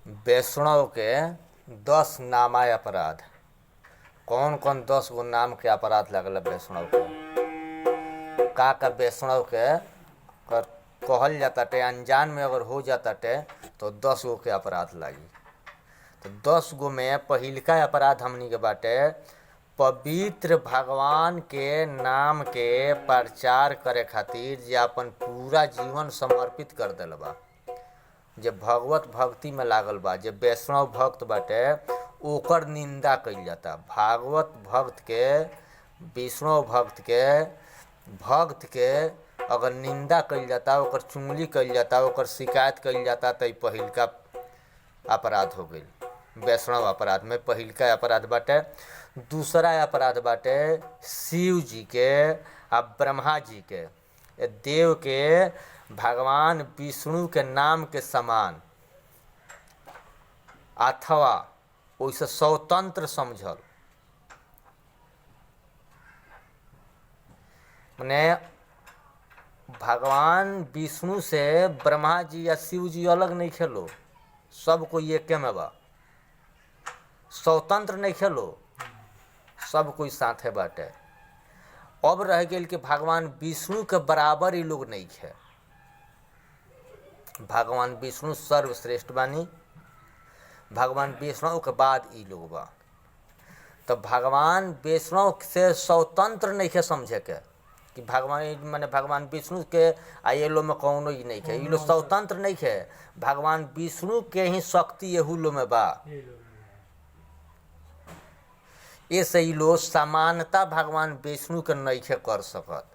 वैष्णव के 10 नामा अपराध। कौन कौन 10 गो नाम के अपराध लगल वैष्णव के? का वैष्णव के कहल जाताटे अनजान में अगर हो जाताटे तो 10 गो के अपराध लागी। तो 10 गो में पहिलका अपराध हमनी के बाटे पवित्र भगवान के नाम के प्रचार करे खातिर जे अपन पूरा जीवन समर्पित कर देल बा, जे भगवत भक्ति में लागल बा, जे वैष्णव भक्त बाटे ओकर निंदा कइल जाता। भागवत भक्त के, विष्णु भक्त के अगर निंदा कइल जाता, ओकर चुंगली कइल जाता, ओकर शिकायत कइल जाता तो पहिलका अपराध हो गई। वैष्णव अपराध में पहिलका अपराध बाटे। दूसरा अपराध बाटे शिव जी के आ ब्रह्मा जी के, देव के भगवान विष्णु के नाम के समान अथवा ओइसे स्वतंत्र समझल। मने भगवान विष्णु से ब्रह्मा जी या शिव जी अलग नहीं खेलो, सब कोई एके में बा। स्वतंत्र नहीं खेलो, सब कोई साथे बाटे। अब रह गेल कि भगवान विष्णु के बराबर ही लोग नहीं खे। भगवान विष्णु सर्वश्रेष्ठ बानी, भगवान विष्णु के बाद ई लोग बा। तो भगवान विष्णु से स्वतंत्र नहीं खे समझे के कि भगवान माने भगवान विष्णु के आ ये लोग में कौनो ही नहीं खे। ये लोग स्वतंत्र नहीं खे, भगवान विष्णु के ही शक्ति एहू लोग में बा। ऐसे ही लोग समानता भगवान विष्णु के नहीं खे कर सकत।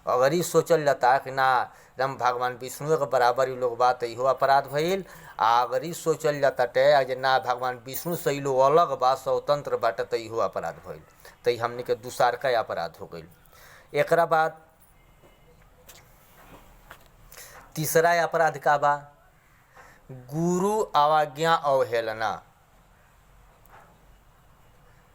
अगर ही सोचल जाता कि ना हम भगवान विष्णु के बराबर ही लोग बा तो इहो अपराध भइल। अगर ही सोचल जाता जे ना भगवान विष्णु से लोग अलग बा, स्वतंत्र बाटे तो इहो अपराध भइल। तो हमनी के दूसर का अपराध हो गई। एकरा बाद तीसरा अपराध का बा गुरु आज्ञा अवहेलना।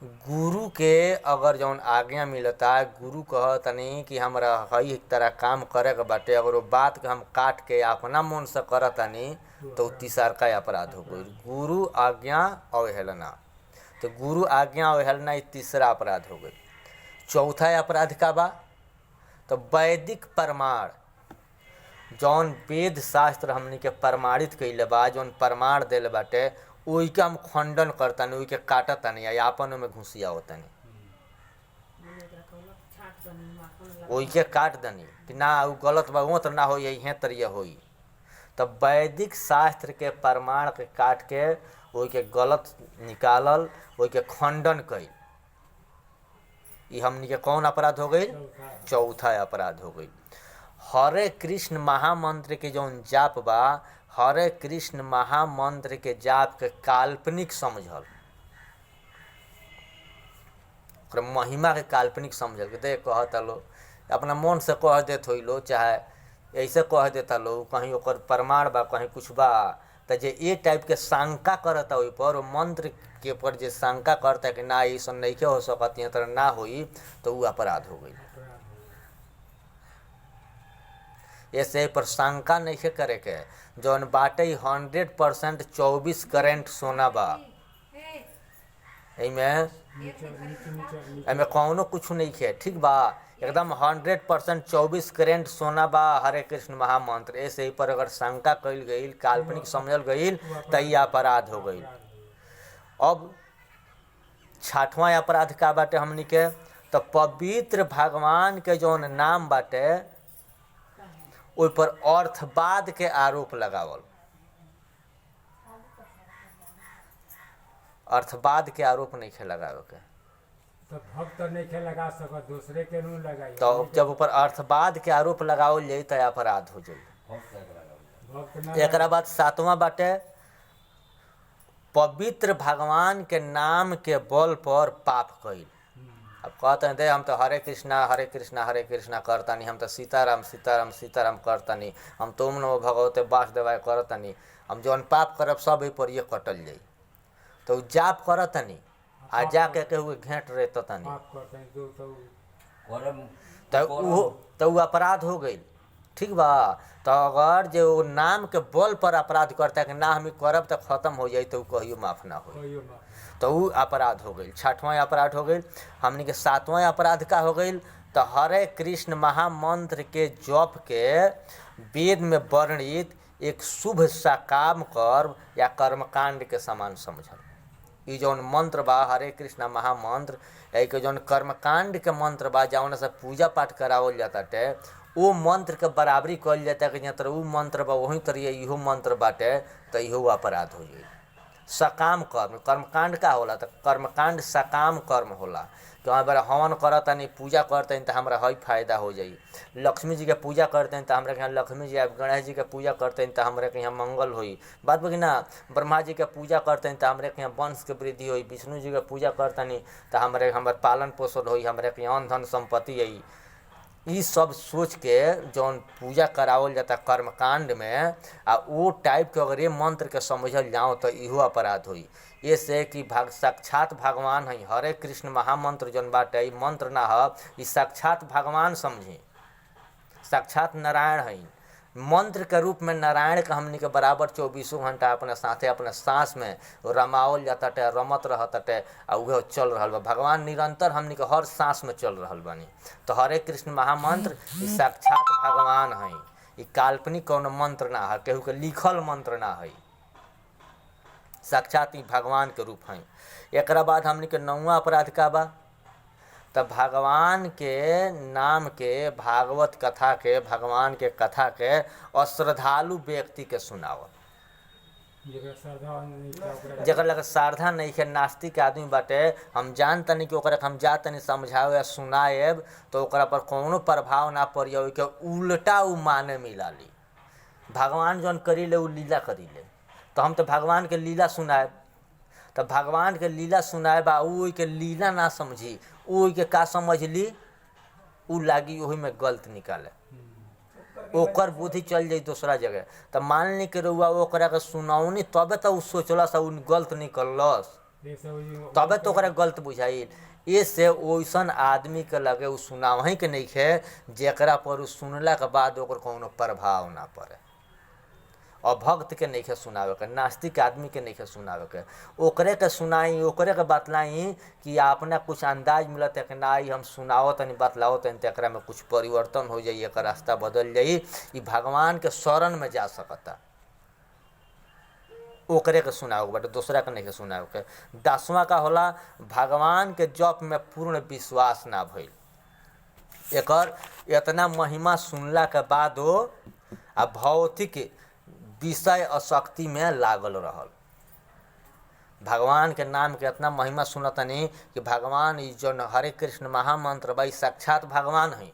गुरु के अगर जौन आज्ञा मिलता, गुरु कहतनी कि हमरा हई तरह काम करे के बाटे, अगर वो बात के हम काट के अपना मन से करतनी तो तीसर का अपराध हो गई, गुरु आज्ञा अवहेलना। तो गुरु आज्ञा अवहेलना ये तीसरा अपराध हो गई। चौथा अपराध का बा तो वैदिक प्रमाण, जौन वेद शास्त्र हमनी के प्रमाणित कइले बा, जौन प्रमाण देले बाटे ओई के हम खंडन करतानी, ओई के काटतानी या आपन में घुसिया होतानी, ओई के काट दनी कि ना उ गलत बा, वो तो ना हो यही तरिये होई। तब वैदिक शास्त्र के प्रमाण के काट के ओई के गलत निकालल, ओई के खंडन कइल, ये हमनी के कौन अपराध हो गई? चौथा अपराध हो गई। हरे कृष्ण महामंत्र के जौन जाप बा, हरे कृष्ण महामंत्र के जाप के काल्पनिक समझल, महिमा के काल्पनिक समझल के देख कहता लो अपना मन से कह देत होई लो, चाहे ऐसे कह देता लो, कहीं ओकर प्रमाण बा, कहीं कुछ बा, तो जे ए टाइप के शंका करता ओई पर, वो मंत्र के पर जे शंका करता कि ना ऐसा नहीं के हो सकत, ये तरह ना होई, तो वो अपराध हो गई। ऐसे पर शंका नहीं करे के, जौन बाटे 100% 24 कैरेट सोना बा, एमे कौनो कुछ नहीं खे, ठीक बा, एकदम 100% 24 कैरेट सोना बा हरे कृष्ण महामंत्र। ऐसे ही पर अगर शंका कइल गई, काल्पनिक समझल गई, तो ये अपराध हो गई। अब छठवां अपराध का बाटे हमनी के, तो पवित्र भगवान के जौन नाम बाटे ओई पर अर्थवाद के आरोप लगावल। अर्थवाद के आरोप नहीं खे लगावे के, तो भक्त नहीं खे लगा सकत, दूसरे के नु लगाई। तो जब ऊपर अर्थवाद के आरोप लगावल जाई तो अपराध हो जाई। एकरा बाद सातवां बाटे पवित्र भगवान के नाम के बल पर पाप कइल। अब कहते हैं हम तो हरे कृष्णा करतानी, हम तो सीताराम सीताराम सीताराम करतानी, हम तो ओम नमो भगवते वासुदेवाय करतानी, हम जौन पाप करब सब ए पर ये कटल जाई। तो जाप करतानी आ जाके केहू घेंट रहततानी, तो वो अपराध हो गई। ठीक बा। तो अगर जो नाम के बल पर अपराध करता है कि ना हम करब तो खत्म हो जाई तो कहियो माफ ना हो, कोई माफ तो ऊ अपराध हो गई। छठवां अपराध हो गई। हमने के सातवां अपराध का हो गई, तो हरे कृष्ण महामंत्र के जप के वेद में वर्णित एक शुभ सकाम कर्म या कर्मकांड के समान समझल। ई जौन मंत्र बा हरे कृष्ण महामंत्र, एक जौन कर्मकांड के मंत्र बा जौन से पूजा पाठ करावल जाता वो मंत्र के बराबरी कल जाता कि जहाँ ऊ मंत्र बा वहीं तरिए इहो मंत्र बाटे, तो इहो अपराध हो जाई। सकाम कर्म, कर्मकांड का होला, तो कर्मकांड सकाम कर्म होला कि वहाँ बार हवन करतनी पूजा करतनी तो हमरा हई फायदा हो जाई। लक्ष्मी जी के पूजा करतनी तो हमरा के यहाँ लक्ष्मी जी आए, गणेश जी के पूजा करतनी तो हमरा के यहाँ मंगल होई, बात बा कि ना। ब्रह्मा जी के पूजा करतनी तो हमरा के यहाँ वंश के वृद्धि होई, विष्णु जी के पूजा करतनी तो हमर पालन पोषण होई, हमरा के यहाँ धन संपत्ति आई। ई सब सोच के जौन पूजा करावल जाता कर्मकांड में आ वो टाइप के अगर ये मंत्र के समझल जाओ तो इहो अपराध होई। ऐसे कि साक्षात भगवान है, हरे कृष्ण महामंत्र जौन बाटे ई मंत्र ना ह, ई साक्षात भगवान समझी, साक्षात नारायण है। मंत्र के रूप में नारायण के हमनी के बराबर 24 घंटा अपने साथे अपने सांस में रमावल जाता टे, रमत रहता आ उहे चल रहा बा। भगवान निरंतर हमनी के हर सांस में चल रहा बानी। तो हरे कृष्ण महामंत्र ई साक्षात भगवान है, ई काल्पनिक कौन मंत्र ना है, केहू के लिखल मंत्र ना है, साक्षात ई भगवान के रूप है। एकरा बाद हमनी के 9वां अपराध का बा, तब भगवान के नाम के, भागवत कथा के, भगवान के कथा के अश्रद्धालु व्यक्ति के सुनावल। जकर लगे श्रद्धा नहीं है, नास्तिक आदमी बाटे, हम जानतनी कि ओकरा हम जातनी समझावे या सुनाएब तो ओकरा पर कोनो प्रभाव ना पड़ी, के उल्टा उ माने मिलाली। भगवान जौन करीले उ लीला करीले, तो हम तो भगवान के लीला सुनाएब, तो भगवान के लीला सुनाए बा उ के लीला ना समझी, उ के का समझ ली, उ लागी वही में गलत निकाले, ओकर बुद्धि चल जाई दूसरा जगह। तो मान ली के रउआ ओकरा के सुनाऊनी तबे तो उ सोचला सा उ गलत निकललस, तबे तो ओकरा गलत बुझाइल। इससे ओइसन आदमी के लगे उ सुनावही के नहीं है जेकरा पर उ सुनला के बाद ओकर कोनो प्रभाव ना पड़े। अभक्त के नहीं सुनावे के, नास्तिक आदमी के नहीं सुनावे के, ओकरे के सुनाई, ओकरे के बतलाई कि अपना कुछ अंदाज मिलत है कि ना हम सुनाओ तनी बतलाओ तनी तो एकरा में कुछ परिवर्तन हो जाई, एक रास्ता बदल जाई, ये भगवान के शरण में जा सकता, ओकरे के सुनावे बट दूसरा के नहीं सुनावे के। 10वां का होला भगवान के जप में पूर्ण विश्वास ना भइल। एकर इतना महिमा सुनला के बादो आ भौतिक विषय आसक्ति में लागल रहल। भगवान के नाम के इतना महिमा सुनतनी कि भगवान ई जो हरे कृष्ण महामंत्र बा साक्षात भगवान है।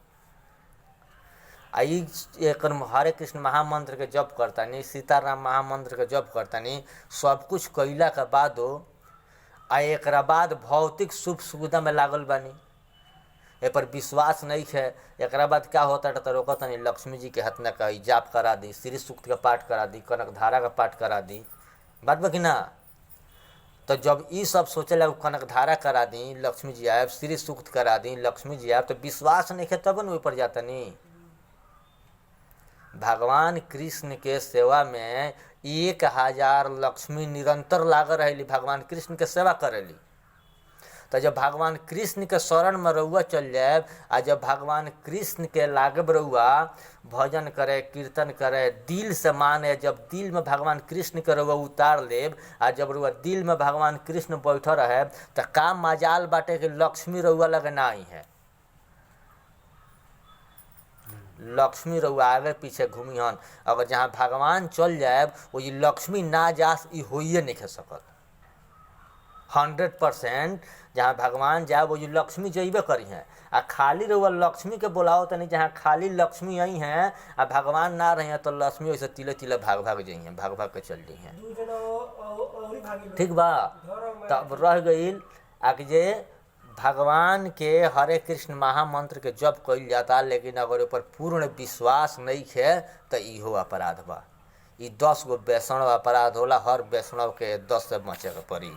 आई एक हरे कृष्ण महामंत्र के जप करतानी, सीताराम महामंत्र के जप करतानी, सब कुछ कैला के बादो आ एकरा बाद भौतिक सुख सुविधा में लागल बानी, ए पर विश्वास नहीं है। एक बाद क्या होता है तो रोकता नहीं, लक्ष्मी जी के हाथ में कही जाप करा दी, श्री सूक्त का पाठ करा दी, कनक धारा का पाठ करा दी, बात बा कि ना। तो जब ये सब सोचे लगे कनक धारा करा दी, लक्ष्मी जी आए, श्री सूक्त करा दी, लक्ष्मी जी आए, तो विश्वास नहीं है तब न ऊपर जाता नहीं। भगवान कृष्ण के सेवा में 1000 लक्ष्मी निरंतर लागल रहेली, भगवान कृष्ण के सेवा करेली। तो जब भगवान कृष्ण के शरण में रउआ चल जाए आ जब भगवान कृष्ण के लागब रउआ भजन करे, कीर्तन करे, दिल से माने, जब दिल में भगवान कृष्ण के रउआ उतार लेब आ जब रउआ दिल में भगवान कृष्ण बैठल रहे तो का मजाल बाटे कि लक्ष्मी रउआ लगे ना आई है। लक्ष्मी रउआ आगे पीछे घूमी हन, अगर जहाँ भगवान चल जाए वो ये लक्ष्मी ना जास ई होइए नहीं खे सकत। 100% जहाँ भगवान जाए वो जो लक्ष्मी जइबे करी हैं। आ खाली रउआ लक्ष्मी के बोलाओ तनी, जहाँ खाली लक्ष्मी आई हैं आ भगवान ना रही हैं तो लक्ष्मी वैसे तिले तिले भाग जाइ हैं, भाग के चल जाइ हैं, ठीक बा। तब रह गई आगे जे भगवान के हरे कृष्ण महामंत्र के जप कइल जाता, लेकिन अगर ऊपर पूर्ण विश्वास नहीं है तो इहो अपराध बा। ई 10 गो वैष्णव अपराध होला, हर वैष्णव के 10 से बचे के पड़ी।